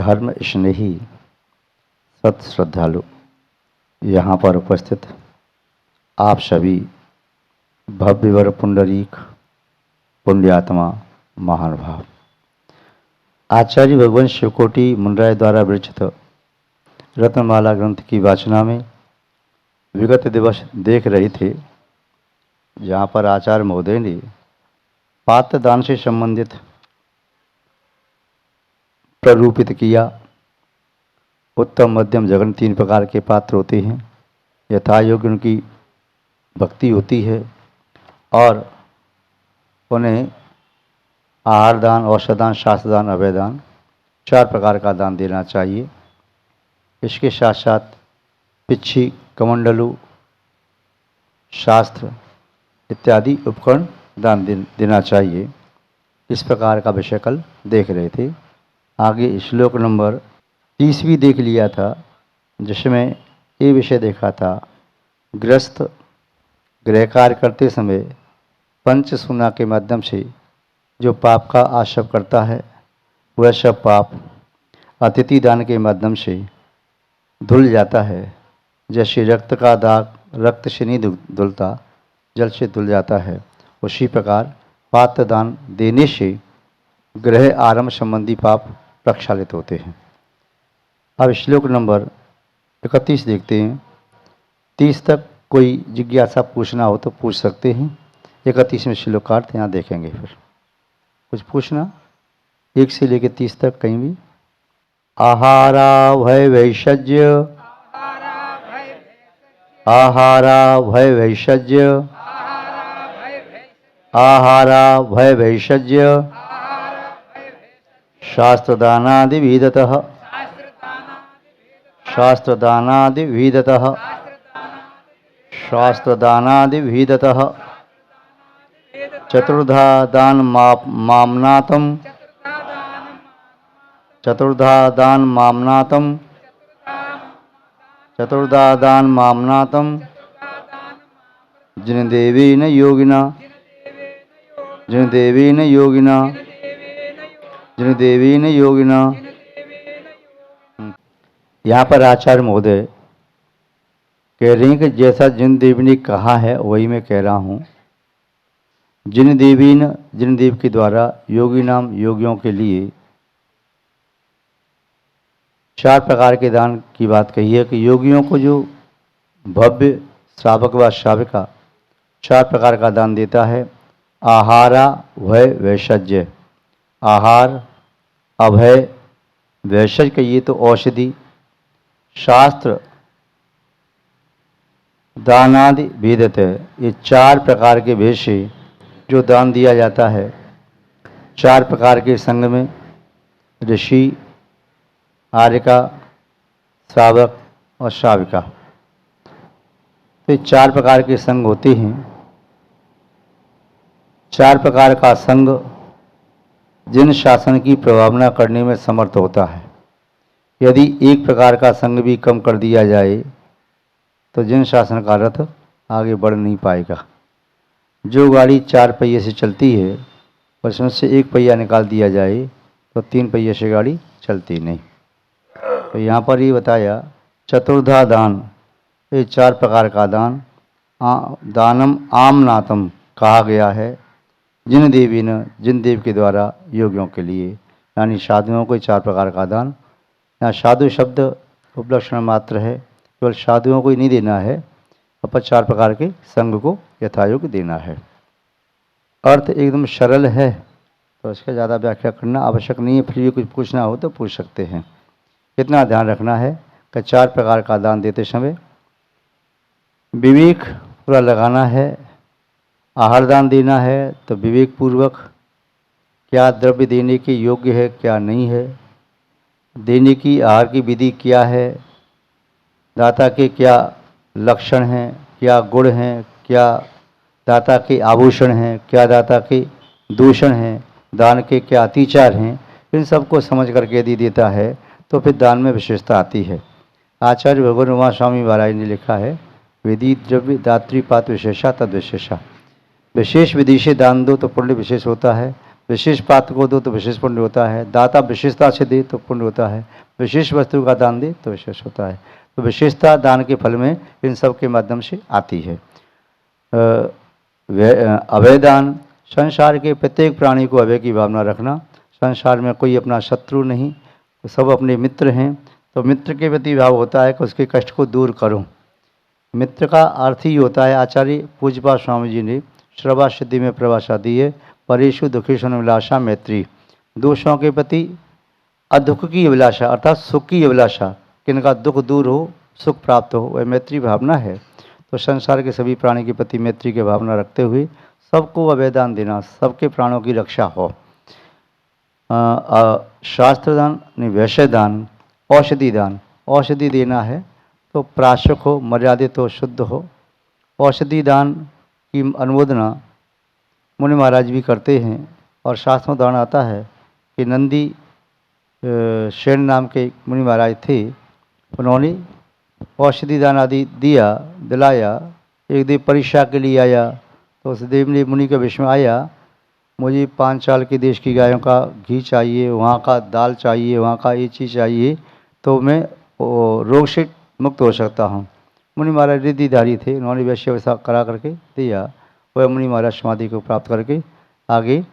धर्म स्नेही सत श्रद्धालु यहाँ पर उपस्थित आप सभी भव्यवर पुंडरीक पुण्यात्मा महानुभाव आचार्य भगवान शिवकोटि मुंडराय द्वारा विरचित रत्नमाला ग्रंथ की वाचना में विगत दिवस देख रहे थे, जहाँ पर आचार्य महोदय ने पात्र दान से संबंधित प्ररूपित किया। उत्तम मध्यम जघन 3 प्रकार के पात्र होते हैं। यथा योग्य उनकी भक्ति होती है और उन्हें आहार दान, औषध दान, शास्त्र दान, अभय दान 4 प्रकार का दान देना चाहिए। इसके साथ साथ पिच्छी, कमंडलू, शास्त्र इत्यादि उपकरण दान देना चाहिए। इस प्रकार का विषय कल देख रहे थे। आगे श्लोक नंबर 30 भी देख लिया था, जिसमें ये विषय देखा था, गृहस्थ गृह कार्य करते समय पंचसूना के माध्यम से जो पाप का आशय करता है, वह सब पाप अतिथि दान के माध्यम से धुल जाता है। जैसे रक्त का दाग रक्त से नहीं धुलता, जल से धुल जाता है, उसी प्रकार पात्र दान देने से गृह आरंभ संबंधी पाप प्रक्षालित होते हैं। अब श्लोक नंबर 31 देखते हैं। 30 तक कोई जिज्ञासा पूछना हो तो पूछ सकते हैं। 31वें श्लोकार्थ यहाँ देखेंगे। फिर कुछ पूछना 1 से लेकर 30 तक कहीं भी। आहारा भय वैषज्य, आहारा भय वैषज्य, आहारा भय वैषज्य, शास्त्रदानादि विधतः, शास्त्रदानादि विधतः, शास्त्रदानादि विधतः, चतुर्धा दान मामनातम, चतुर्धा दान मामनातम, चतुर्धा दान मामनातम, जिन देवीन योगिना, जिन देवीन योगिना, जिन देवीन योगिना। यहाँ पर आचार्य महोदय कह रहे हैं कि जैसा जिन देवी ने कहा है वही मैं कह रहा हूँ। जिन देवीन, जिन देव के द्वारा योगी नाम योगियों के लिए 4 प्रकार के दान की बात कही है कि योगियों को जो भव्य श्रावक व श्राविका 4 प्रकार का दान देता है। आहारा भय वैषज्य, आहार, अभय, वैषज कहिए तो औषधि, शास्त्र, दानादि भेदत है। ये 4 प्रकार के भेद से जो दान दिया जाता है। 4 प्रकार के संघ में ऋषि, आर्यका, श्रावक और श्राविका, तो 4 प्रकार के संघ होते हैं। 4 प्रकार का संघ जिन शासन की प्रभावना करने में समर्थ होता है। यदि एक प्रकार का संघ भी कम कर दिया जाए तो जिन शासन का रथ आगे बढ़ नहीं पाएगा। जो गाड़ी 4 पहिए से चलती है, उसमें से 1 पहिया निकाल दिया जाए तो 3 पहिए से गाड़ी चलती नहीं। तो यहाँ पर ये बताया चतुर्धा दान, ये 4 प्रकार का दान दानम आमनातम कहा गया है। जिन देवी न, जिन देव के द्वारा योगियों के लिए, यानी साधुओं को 4 प्रकार का दान। यहाँ साधु शब्द उपलक्षण मात्र है, केवल साधुओं को ही नहीं देना है, अपन 4 प्रकार के संघ को यथायोग्य देना है। अर्थ एकदम सरल है, तो इसका ज़्यादा व्याख्या करना आवश्यक नहीं है। फिर भी कुछ पूछना हो तो पूछ सकते हैं। इतना ध्यान रखना है कि 4 प्रकार का दान देते समय विवेक पूरा लगाना है। आहार दान देना है तो विवेक पूर्वक क्या द्रव्य देने के योग्य है, क्या नहीं है, देने की आहार की विधि क्या है, दाता के क्या लक्षण हैं, क्या गुण हैं, क्या दाता के आभूषण हैं, क्या दाता के दूषण हैं, दान के क्या अतिचार हैं, इन सबको समझ करके यदि देता है तो फिर दान में विशेषता आती है। आचार्य भगवान उमा स्वामी महाराज ने लिखा है, विधि द्रव्य दात्री पात्र विशेषा तद विशेषा। विशेष विधि से दान दो तो पुण्य विशेष होता है, विशेष पात्र को दो तो विशेष पुण्य होता है, दाता विशेषता से दे तो पुण्य होता है, विशेष वस्तु का दान दे तो विशेष होता है। तो विशेषता दान के फल में इन सब के माध्यम से आती है। अभय दान, संसार के प्रत्येक प्राणी को अभय की भावना रखना। संसार में कोई अपना शत्रु नहीं, सब अपने मित्र हैं। तो मित्र के प्रति भाव होता है कि उसके कष्ट को दूर करो। मित्र का अर्थ ही होता है, आचार्य पूज्यपाद स्वामी जी ने श्रवा सिद्धि में परिभाषा दी है, परेशु दुखेशु अभिलाषा मैत्री। दोषों के प्रति अदुख की अभिलाषा अर्थात सुख की अभिलाषा, किनका दुख दूर हो, सुख प्राप्त हो, वह मैत्री भावना है। तो संसार के सभी प्राणी के प्रति मैत्री की भावना रखते हुए सबको अभयदान देना, सबके प्राणों की रक्षा हो। शास्त्रदान, वैश्य दान, औषधि दान, औषधि देना है तो प्राशक हो, मर्यादित हो, शुद्ध हो। औषधि दान की अनुमोदना मुनि महाराज भी करते हैं और शास्त्रों दान आता है कि नंदी शेन नाम के मुनि महाराज थे, उन्होंने औषधि दान आदि दिलाया। एक देव परीक्षा के लिए आया तो उस देव ने मुनि के विषय में आया, मुझे 5 साल के देश की गायों का घी चाहिए, वहाँ का दाल चाहिए, वहाँ का ये चीज़ चाहिए, तो मैं रोग से मुक्त हो सकता हूँ। मुनि महाराज रिद्धिधारी थे, उन्होंने वैश्य व्यवस्था करा करके दिया। वह मुनि महाराज समाधि को प्राप्त करके आगे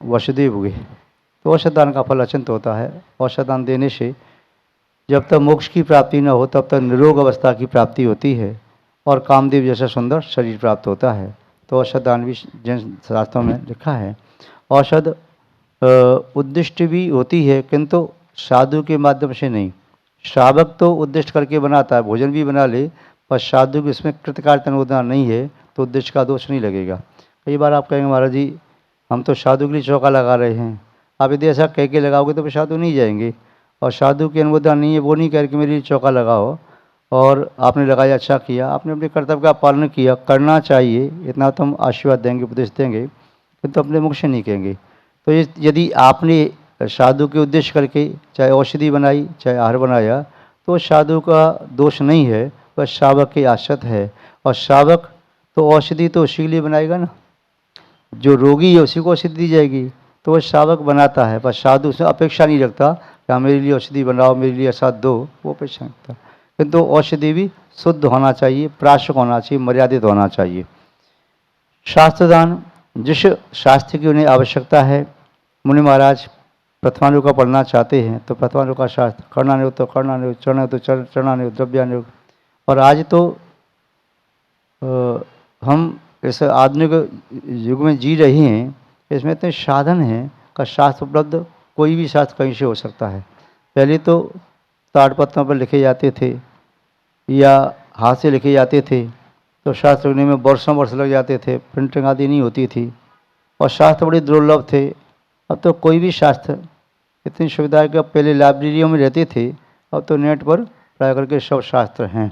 वसुदेव हुए। तो औषधदान का फल अचिंत होता है। औषधदान देने से जब तक मोक्ष की प्राप्ति न हो तब तक निरोग अवस्था की प्राप्ति होती है और कामदेव जैसा सुंदर शरीर प्राप्त होता है। तो औषधदान भी जैन शास्त्रों में लिखा है। औषध उद्दिष्ट भी होती है, किंतु साधु के माध्यम से नहीं। श्रावक तो उद्दिष्ट करके बनाता है, भोजन भी बना ले, पर साधु की इसमें कृतकार्य अनुमोदना नहीं है तो उद्दिष्ट का दोष नहीं लगेगा। कई बार आप कहेंगे महाराज जी हम तो साधु के लिए चौका लगा रहे हैं, आप यदि ऐसा कह के लगाओगे तो फिर साधु नहीं जाएंगे। और साधु की अनुमोदना नहीं है, वो नहीं कह के मेरे लिए चौका लगाओ, और आपने लगाया, अच्छा किया, आपने अपने कर्तव्य का पालन किया, करना चाहिए, इतना तो हम आशीर्वाद देंगे, उपदेश देंगे, किंतु अपने मुख से नहीं कहेंगे। तो यदि आपने साधु के उद्देश्य करके चाहे औषधि बनाई चाहे आहार बनाया तो साधु का दोष नहीं है, वह श्रावक के आश्रित है। और श्रावक तो औषधि तो उसी के लिए बनाएगा ना, जो रोगी है उसी को औषधि दी जाएगी, तो वह श्रावक बनाता है, पर साधु उससे अपेक्षा नहीं रखता कि मेरे लिए औषधि बनाओ, मेरे लिए ऐसा दो, वो अपेक्षा नहीं रखता। किंतु औषधि भी शुद्ध होना चाहिए, प्राशक होना चाहिए, मर्यादित होना चाहिए। शास्त्रदान, जिस शास्त्र की उन्हें आवश्यकता है, मुनि महाराज प्रथमानुग का पढ़ना चाहते हैं तो प्रथमानुग का शास्त्र, कर्णानुग तो कर्णानुग, चरणानुग तो चरणानुग, द्रव्यानुग। और आज तो हम इस आधुनिक युग में जी रहे हैं, इसमें इतने साधन हैं का शास्त्र उपलब्ध, कोई भी शास्त्र कहीं से हो सकता है। पहले तो ताड़पत्रों पर लिखे जाते थे या हाथ से लिखे जाते थे, तो शास्त्र लिखने में वर्षों वर्ष लग जाते थे, प्रिंटिंग आदि नहीं होती थी और शास्त्र बड़े दुर्लभ थे। अब तो कोई भी शास्त्र, इतनी सुविधा कि अब पहले लाइब्रेरियों में रहते थे, अब तो नेट पर प्राय करके सब शास्त्र हैं,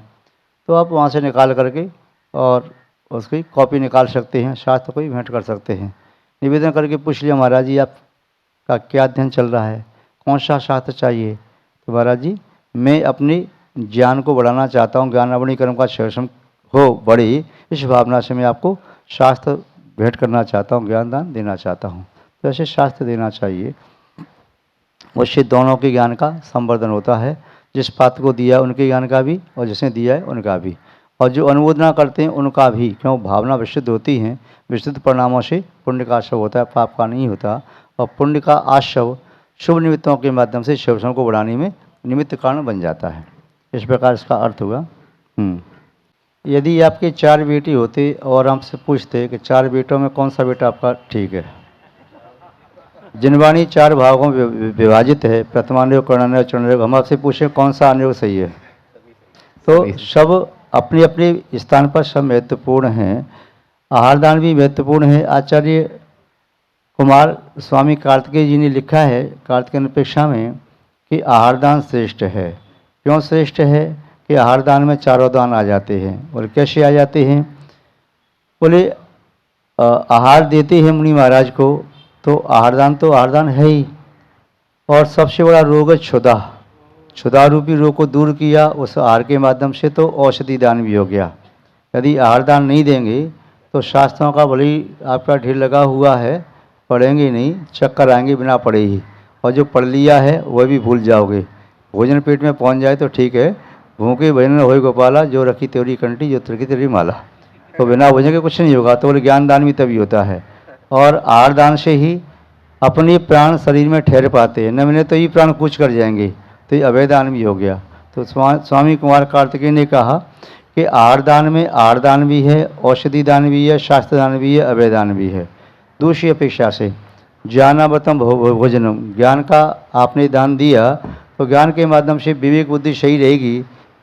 तो आप वहाँ से निकाल करके और उसकी कॉपी निकाल सकते हैं, शास्त्र को भी भेंट कर सकते हैं। निवेदन करके पूछ लिया महाराज जी आपका क्या अध्ययन चल रहा है, कौन सा शास्त्र चाहिए, तो महाराज जी मैं अपने ज्ञान को बढ़ाना चाहता हूँ, ज्ञानावणी कर्म का सेवन हो बढ़े, इस भावना से मैं आपको शास्त्र भेंट करना चाहता हूँ, ज्ञान दान देना चाहता हूँ। तो ऐसे शास्त्र देना चाहिए, उससे दोनों के ज्ञान का संवर्धन होता है। जिस पात्र को दिया उनके ज्ञान का भी और जिसने दिया है उनका भी, और जो अनुमोदना करते हैं उनका भी, क्यों भावना विशुद्ध होती हैं। विशुद्ध परिणामों से पुण्य का आश्रव होता है, पाप का नहीं होता। और पुण्य का आश्रव शुभ निमित्तों के माध्यम से शिवसम को बढ़ाने में निमित्त कारण बन जाता है। इस प्रकार इसका अर्थ हुआ। यदि आपके 4 बेटे होते और हमसे पूछते कि 4 बेटों में कौन सा बेटा आपका ठीक है, जिनवाणी 4 भागों में विभाजित है, प्रथमानुयोग, कर्णानुयोग, चरणानुयोग, हम आपसे पूछें कौन सा अनुयोग सही है, तो सब अपने अपने स्थान पर सब महत्वपूर्ण हैं। आहारदान भी महत्वपूर्ण है। आचार्य कुमार स्वामी कार्तिकेय जी ने लिखा है कार्तिकेय अपेक्षा में कि आहारदान श्रेष्ठ है। क्यों श्रेष्ठ है कि आहारदान में 4 दान आ जाते हैं। और कैसे आ जाते हैं, बोले आहार देते हैं मुनि महाराज को, तो आहारदान तो आहारदान है ही। और सबसे बड़ा रोग है क्षुधा, क्षुधा रूपी रोग को दूर किया उस आहार के माध्यम से, तो औषधि दान भी हो गया। यदि आहार दान नहीं देंगे तो शास्त्रों का भले ही आपका ढेर लगा हुआ है, पढ़ेंगे नहीं, चक्कर आएंगे बिना पढ़े ही, और जो पढ़ लिया है वह भी भूल जाओगे। भोजन पेट में पहुंच जाए तो ठीक है, भूखे भजन होय गोपाला, जो रखी तेरी कंठी जो तरकी तेरी माला। तो बिना भोजन के कुछ नहीं होगा। तो बोले ज्ञान दान भी तभी होता है। और आहार दान से ही अपने प्राण शरीर में ठहर पाते हैं, न मिले तो ये प्राण कूच कर जाएंगे, तो ये अभय दान भी हो गया। तो स्वामी कुमार कार्तिकेय ने कहा कि आहार दान में आहार दान भी है, औषधि दान भी है, शास्त्र दान भी है, अभय दान भी है। दूसरी अपेक्षा से ज्ञानावतम भोजनम, ज्ञान का आपने दान दिया तो ज्ञान के माध्यम से विवेक बुद्धि सही रहेगी,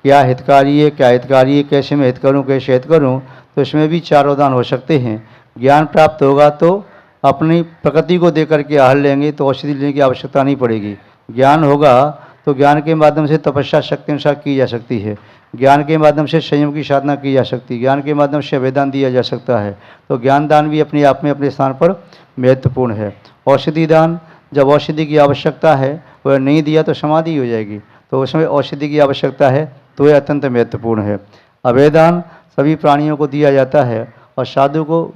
क्या हितकारी है, क्या हितकारी है, कैसे मैं हित करूँ, कैसे हित करूँ। तो इसमें भी चारों दान हो सकते हैं। ज्ञान प्राप्त होगा तो अपनी प्रकृति को देकर के आहार लेंगे तो औषधि लेने की आवश्यकता नहीं पड़ेगी। ज्ञान होगा तो ज्ञान के माध्यम से तपस्या शक्ति अनुसार की जा सकती है, ज्ञान के माध्यम से संयम की साधना की जा सकती है, ज्ञान के माध्यम से अभेदान दिया जा सकता है। तो ज्ञान दान भी अपने आप में अपने स्थान पर महत्वपूर्ण है। औषधि दान, जब औषधि की आवश्यकता है वह नहीं दिया तो समाधि हो जाएगी, तो उसमें औषधि की आवश्यकता है तो यह अत्यंत महत्वपूर्ण है। अभेदान सभी प्राणियों को दिया जाता है, और साधु को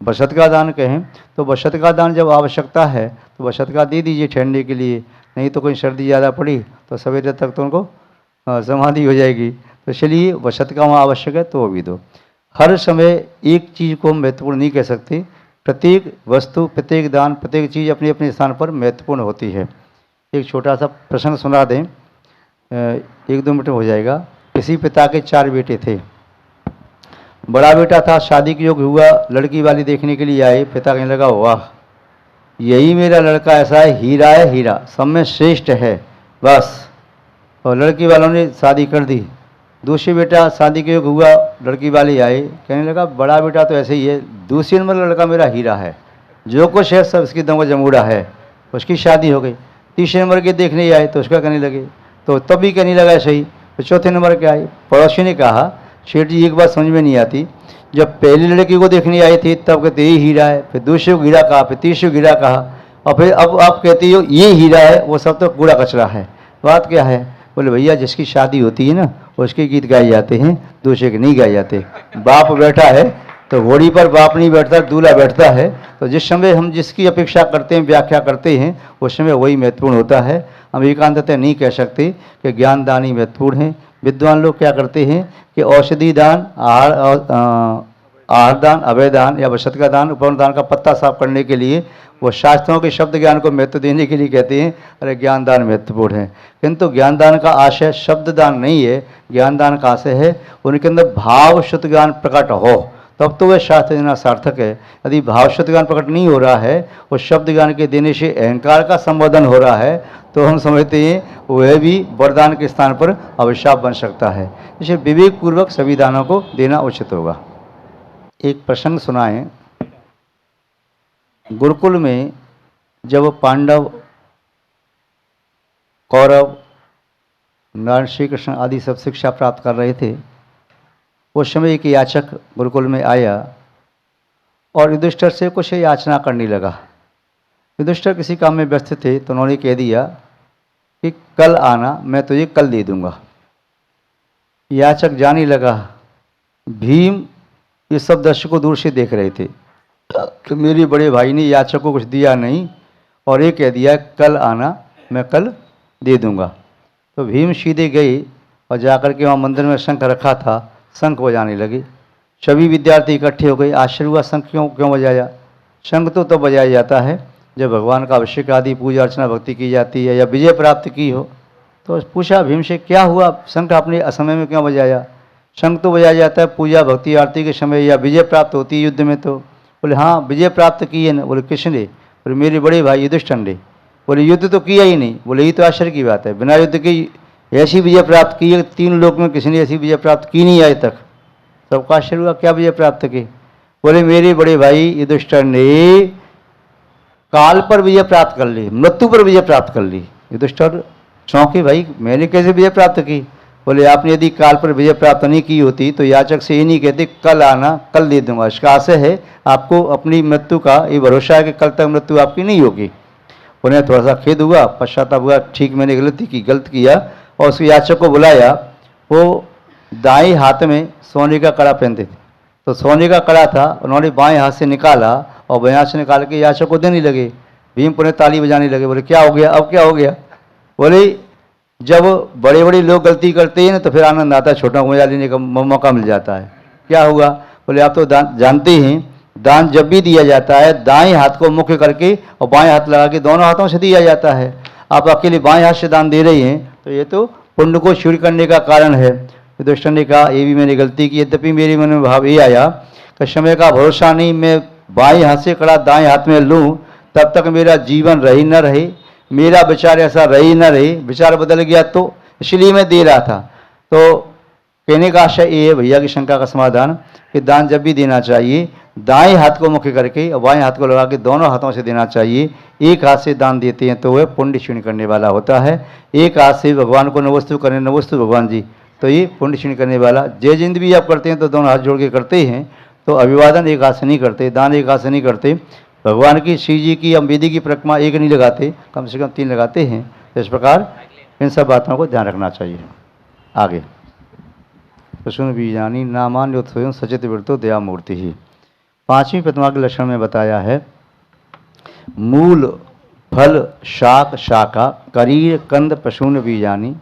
बशत का दान कहें तो बशत का दान जब आवश्यकता है तो बशत का दे दीजिए ठहरने के लिए, नहीं तो कोई सर्दी ज़्यादा पड़ी तो सवेरे तक तो उनको समाधि हो जाएगी। तो इसलिए बशत का वहाँ आवश्यक है तो वो भी दो। हर समय एक चीज़ को हम महत्वपूर्ण नहीं कह सकते, प्रत्येक वस्तु, प्रत्येक दान, प्रत्येक चीज़ अपने अपने स्थान पर महत्वपूर्ण होती है। एक छोटा सा प्रसंग सुना दें, 1-2 मिनट हो जाएगा। किसी पिता के 4 बेटे थे। बड़ा बेटा था, शादी के योग हुआ, लड़की वाली देखने के लिए आए। पिता कहने लगा वाह, यही मेरा लड़का ऐसा है हीरा, सब में श्रेष्ठ है बस। और लड़की वालों ने शादी कर दी। दूसरी बेटा शादी के योग हुआ, लड़की वाले आए, कहने लगा बड़ा बेटा तो ऐसे ही है, दूसरी नंबर लड़का मेरा हीरा है, जो कुछ है सब इसकी दम जमूड़ा है। उसकी शादी हो गई। तीसरे नंबर के देखने आए तो उसका कहने लगे, तो तब भी कहने लगा सही। तो चौथे नंबर के आए। पड़ोसी ने कहा शेठ जी एक बात समझ में नहीं आती, जब पहली लड़की को देखने आई थी तब कहते ये हीरा है, फिर दूसरे को हीरा कहा, फिर तीसरे को हीरा कहा, और फिर अब आप कहती हो ये हीरा है, वो सब तो कूड़ा कचरा है। बात क्या है? बोले भैया जिसकी शादी होती है ना उसके गीत गाए जाते हैं, दूसरे के नहीं गाए जाते। बाप बैठा है तो घोड़ी पर बाप नहीं बैठता, दूल्हा बैठता है। तो जिस समय हम जिसकी अपेक्षा करते हैं, व्याख्या करते हैं, उस समय वही महत्वपूर्ण होता है। हम एकांततः नहीं कह सकते कि ज्ञान दान ही महत्वपूर्ण है। विद्वान लोग क्या करते हैं कि औषधि दान, आहार दान, अभय दान या वशत का दान, उपवन दान का पत्ता साफ करने के लिए वो शास्त्रों के शब्द ज्ञान को महत्व देने के लिए कहते हैं अरे ज्ञान दान महत्वपूर्ण है। किंतु ज्ञान दान का आशय शब्द दान नहीं है, ज्ञान दान का आशय है उनके अंदर भाव शुद्ध ज्ञान प्रकट हो, तब तो वह शास्त्र देना सार्थक है। यदि भाव शुद्ध ज्ञान प्रकट नहीं हो रहा है, उस शब्द ज्ञान के देने से अहंकार का संवर्धन हो रहा है, तो हम समझते हैं वह भी वरदान के स्थान पर अभिशाप बन सकता है। इसे विवेक पूर्वक सभी दानों को देना उचित होगा। एक प्रसंग सुनाएं। गुरुकुल में जब पांडव, कौरव, नारायण श्री कृष्ण आदि सब शिक्षा प्राप्त कर रहे थे, उस समय एक याचक गुरुकुल में आया और युधिष्ठिर से कुछ याचना करने लगा। युधिष्ठिर किसी काम में व्यस्त थे तो उन्होंने कह दिया कि कल आना, मैं तुझे कल दे दूंगा। याचक जाने लगा। भीम ये सब दर्शकों दूर से देख रहे थे कि मेरे बड़े भाई ने याचक को कुछ दिया नहीं और ये कह दिया कल आना, मैं कल दे दूंगा। तो भीम सीधे गए और जाकर के वहाँ मंदिर में शंख रखा था, शंख बजाने लगे। सभी विद्यार्थी इकट्ठे हो गए। आश्चर्य हुआ, शंख क्यों बजाया? शंख तो तब बजाया जाता है जब भगवान का अभिषेक आदि पूजा अर्चना भक्ति की जाती है या विजय प्राप्त की हो। तो पूछा भीम से क्या हुआ, शंख आपने असमय में क्यों बजाया? शंख तो बजाया जाता है पूजा भक्ति आरती के समय या विजय प्राप्त होती है युद्ध में। तो बोले हाँ विजय प्राप्त की है ना। बोले किसने? बोले मेरे बड़े भाई युधिष्ठिर ने। बोले युद्ध तो किया ही नहीं। बोले ये तो आश्चर्य की बात है, बिना युद्ध की ऐसी विजय प्राप्त की है, 3 लोक में किसी ने ऐसी विजय प्राप्त की नहीं आज तक। सबका आश्चर्य हुआ, क्या विजय प्राप्त की? बोले मेरे बड़े भाई युधिष्ठिर ने काल पर विजय प्राप्त कर ली, मृत्यु पर विजय प्राप्त कर ली। युधिष्ठिर चौंके, भाई मैंने कैसे विजय प्राप्त की? बोले आपने यदि काल पर विजय प्राप्त नहीं की होती तो याचक से ये नहीं कहते कल आना, कल दे दूंगा। इसका आशय है आपको अपनी मृत्यु का ये भरोसा है कि कल तक मृत्यु आपकी नहीं होगी। उन्हें थोड़ा सा खेद हुआ, पश्चाताप हुआ, ठीक मैंने गलत किया। और उस याचक को बुलाया। वो दाएं हाथ में सोने का कड़ा पहनते थे तो सोने का कड़ा था, उन्होंने बाएं हाथ से निकाला और बाएं हाथ से निकाल के याचक को देने लगे। भीम पुनः ताली बजाने लगे, बोले क्या हो गया, अब क्या हो गया? बोले जब बड़े बड़े लोग गलती करते हैं ना तो फिर आनंद आता है, छोटा मजा लेने का मौका मिल जाता है। क्या हुआ? बोले आप तो जानते हैं दान जब भी दिया जाता है दाएं हाथ को मुख्य करके और बाएं हाथ लगा के दोनों हाथों से दिया जाता है। आप अकेले बाएं हाथ से दान दे रही हैं तो ये तो पुण्य को क्षीण करने का कारण है। युधिष्ठिर ने कहा ये भी मैंने गलती की, यद्यपि मेरे मन में भाव ये आया कि समय का भरोसा नहीं, मैं बाएं हाथ से कड़ा दाएं हाथ में लूँ तब तक मेरा जीवन रही न रहे, मेरा विचार ऐसा रही न रहे, विचार बदल गया तो इसलिए मैं दे रहा था। तो कहने का आशय ये है भैया की शंका का समाधान कि दान जब भी देना चाहिए दाएं हाथ को मुख्य करके और बाएं हाथ को लगा के दोनों हाथों से देना चाहिए। एक हाथ से दान देते हैं तो वह पुण्य क्षीण करने वाला होता है, एक हाथ से भगवान को नमस्तु करें, नमस्तु भगवान जी, तो ये पुण्य क्षीण करने वाला। जय जिंद भी आप करते हैं तो दोनों हाथ जोड़ के करते हैं, तो अभिवादन एक हाथ से नहीं करते, दान एक हाथ से नहीं करते, भगवान की श्री जी की अम्बेदी की परिक्रमा एक नहीं लगाते, कम से कम 3 लगाते हैं। तो इस प्रकार इन सब बातों को ध्यान रखना चाहिए। आगे प्रसून बीजानी नामान्य स्वयं सचित वृत्तो दया मूर्ति ही। 5वीं प्रतिमा के लक्षण में बताया है मूल फल शाक शाखा करीर कंद प्रसून बीजानी,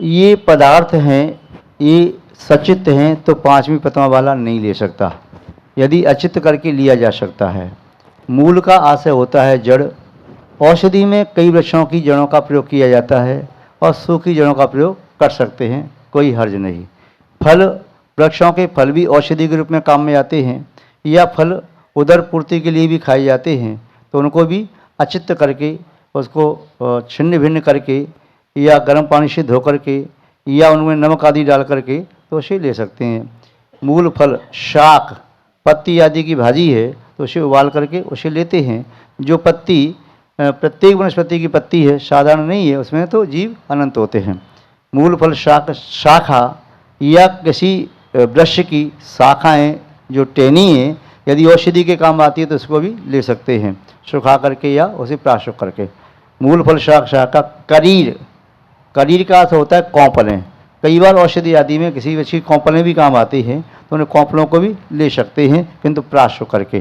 ये पदार्थ हैं, ये सचित हैं तो 5वीं प्रतिमा वाला नहीं ले सकता, यदि अचित करके लिया जा सकता है। मूल का आशय होता है जड़, औषधि में कई वृक्षों की जड़ों का प्रयोग किया जाता है और सूखी जड़ों का प्रयोग कर सकते हैं, कोई हर्ज नहीं। फल, वृक्षों के फल भी औषधि के रूप में काम में आते हैं, या फल उदर पूर्ति के लिए भी खाए जाते हैं, तो उनको भी अचित करके उसको छिन्न भिन्न करके या गर्म पानी से धो करके या उनमें नमक आदि डाल करके तो उसे ले सकते हैं। मूल फल शाक पत्ती आदि की भाजी है तो उसे उबाल करके उसे लेते हैं। जो पत्ती प्रत्येक वनस्पति की पत्ती है, साधारण नहीं है, उसमें तो जीव अनंत होते हैं। मूल फल शाक शाखा या किसी वृक्ष की शाखाएं जो टहनी है, यदि औषधि के काम आती है तो उसको भी ले सकते हैं, सुखा करके या उसे प्राशुक करके। मूल फल शाक शाखा करीर, करीर का अर्थ होता है कौंपलें। कई बार औषधि आदि में किसी वृक्ष की कौंपलें भी काम आती हैं तो उन कौंपलों को भी ले सकते हैं, किंतु प्राशुक करके।